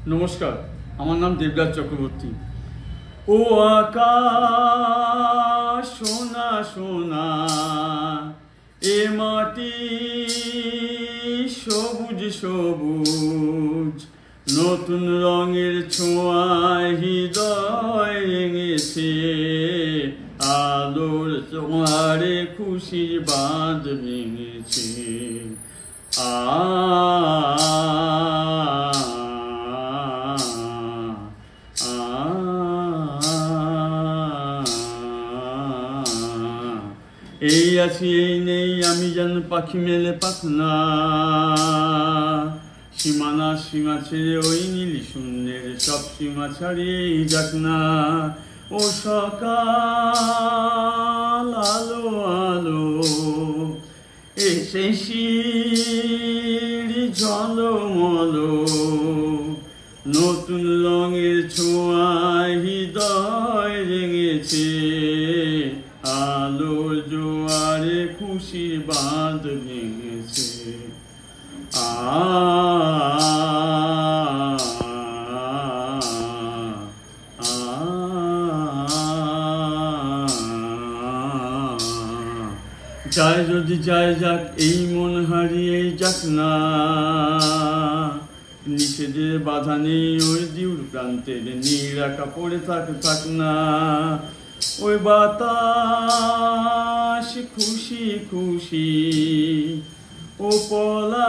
নমস্কার, আমার নাম দেবরাজ চক্রবর্তী। ও আকাশ সোনা সোনা, এ মাটি সবুজ সবুজ, নতুন রঙের ছোঁয়ায় হৃদয় রেঙেছে, আলোর জোয়ারে খুশির বাঁধ ভেঙেছে। এই আছি এই নেই আমি যেন পাখি মেলে পাখনা, সীমানা সীমা ছেড়ে ওই নীলি শূন্যের সব সীমা ছাড়িয়েই যাক না। ও সকাল আলো আলো, এসে শিরি ঝলমল, নতুন রঙের ছোঁয়ায় হৃদয় রেঙেছে, আলোর জোয়ারে খুশির বাঁধ ভেঙেছে। যায় যদি যায় যাক, এই মন হারিয়ে যাক না, নিষেধের বাধা নেই ওই দিউর প্রান্তের নীড়াকা পড়ে থাক না। ওই বাতাস খুশি খুশি, ও পলাশ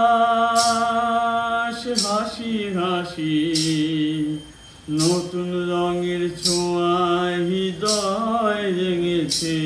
হাসি হাসি, নতুন রঙের ছোঁয়ায় হৃদয় রেঙেছে,